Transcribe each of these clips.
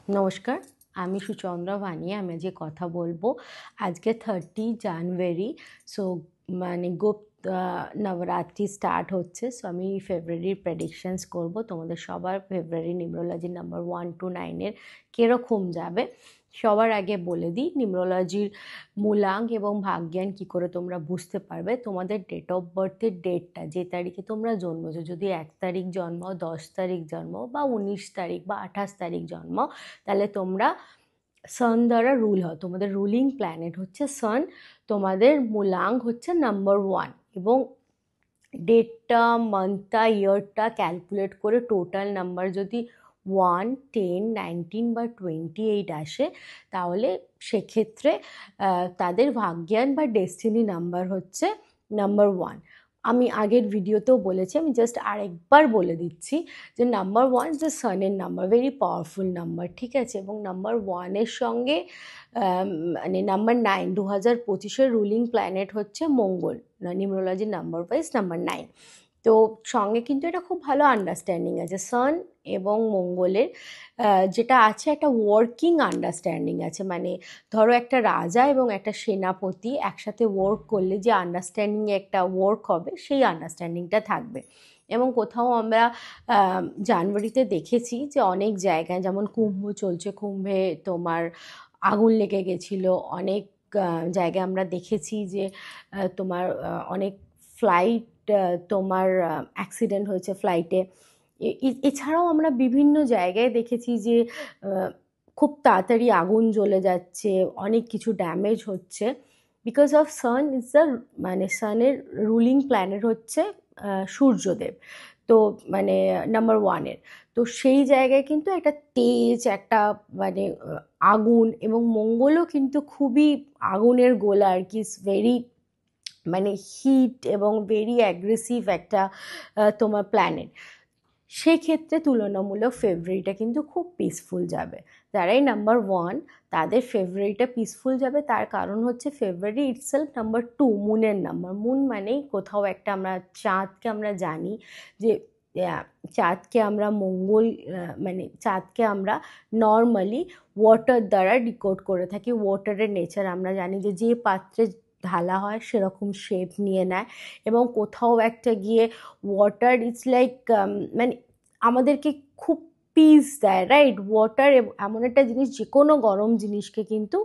নমস্কার, আমি সুচন্দ্রা ভানি। আমি আজকে কথা বলবো আজকে 30 জানুয়ারি। সো নবরাত্রি স্টার্ট হচ্ছে। সো আমি ফেব্রুয়ারির প্রেডিকশনস করব তোমাদের সবার। ফেব্রুয়ারি নিউমরোলজি নাম্বার 1 to 9 এর কীরকম যাবে। সবার আগে বলে দিই নিউমরোলজির মূলাঙ্ক এবং ভাগ্যান কী করে তোমরা বুঝতে পারবে। তোমাদের ডেট অফ বার্থের ডেটটা, যে তারিখে তোমরা জন্মেছো, যদি 1 তারিখ জন্ম, 10 তারিখ জন্ম বা 19 তারিখ বা 28 তারিখ জন্ম, তাহলে তোমরা সান দ্বারা রুল হয়। তোমাদের রুলিং প্ল্যানেট হচ্ছে সান, তোমাদের মূলাঙ্ক হচ্ছে নাম্বার 1 এবং ডেটটা, মান্থটা, ইয়ারটা ক্যালকুলেট করে টোটাল নাম্বার যদি 1, 10, 19 বা 28 আসে, তাহলে সেক্ষেত্রে তাদের ভাগ্যান বা ডেস্টিনি নাম্বার হচ্ছে নাম্বার 1। আমি আগের ভিডিওতেও বলেছি, আমি জাস্ট আরেকবার বলে দিচ্ছি যে নাম্বার 1 যে সানের নাম্বার, ভেরি পাওয়ারফুল নাম্বার, ঠিক আছে। এবং নাম্বার 1-এর সঙ্গে মানে নাম্বার 9, 2025-এর রুলিং প্ল্যানেট হচ্ছে মঙ্গল, নিউমরোলজি নাম্বার ওয়াইজ নাম্বার 9। তো সঙ্গে কিন্তু এটা খুব ভালো আন্ডারস্ট্যান্ডিং আছে সান এবং মঙ্গলের, যেটা আছে একটা ওয়ার্কিং আন্ডারস্ট্যান্ডিং আছে। মানে ধরো একটা রাজা এবং একটা সেনাপতি একসাথে ওয়ার্ক করলে যে আন্ডারস্ট্যান্ডিং একটা ওয়ার্ক হবে, সেই আন্ডারস্ট্যান্ডিংটা থাকবে। এবং কোথাও আমরা জানুয়ারিতে দেখেছি যে অনেক জায়গায়, যেমন কুম্ভ চলছে, কুম্ভে তোমার আগুন লেগে গেছিলো। অনেক জায়গায় আমরা দেখেছি যে তোমার অনেক ফ্লাইট তোমার অ্যাক্সিডেন্ট হয়েছে ফ্লাইটে। এছাড়াও আমরা বিভিন্ন জায়গায় দেখেছি যে খুব তাড়াতাড়ি আগুন জ্বলে যাচ্ছে, অনেক কিছু ড্যামেজ হচ্ছে, because of sun is the, মানে সানের রুলিং প্ল্যানেট হচ্ছে সূর্যদেব, তো মানে নাম্বার 1-এর। তো সেই জায়গায় কিন্তু একটা তেজ, একটা মানে আগুন, এবং মঙ্গলও কিন্তু খুবই আগুনের গোলা আর কি, ভেরি মানে হিট এবং ভেরি অ্যাগ্রেসিভ একটা তোমার প্ল্যানেট। সেক্ষেত্রে তুলনামূলক ফেব্রুয়ারিটা কিন্তু খুব পিসফুল যাবে। যারাই নাম্বার 1, তাদের ফেব্রুয়ারিটা পিসফুল যাবে। তার কারণ হচ্ছে ফেব্রুয়ারি ইটসেলফ নাম্বার 2, মুনের নাম্বার। মুন মানেই কোথাও একটা, আমরা চাঁদকে আমরা জানি যে চাঁদকে আমরা মঙ্গল, মানে চাঁদকে আমরা নর্মালি ওয়াটার দ্বারা ডিকোড করে থাকি। ওয়াটারের নেচার আমরা জানি যে যে পাত্রে ঢালা হয় সেরকম শেপ নিয়ে নেয়, এবং কোথাও একটা গিয়ে ওয়াটার ইটস লাইক মানে আমাদেরকে খুব পিস দেয়, রাইট। ওয়াটার এমন একটা জিনিস, যে কোনো গরম জিনিসকে কিন্তু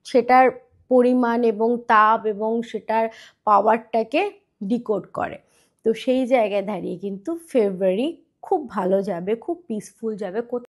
সেটার পরিমাণ এবং তাপ এবং সেটার পাওয়ারটাকে ডিকোড করে। তো সেই জায়গায় দাঁড়িয়ে কিন্তু ফেব্রুয়ারি খুব ভালো যাবে, খুব পিসফুল যাবে।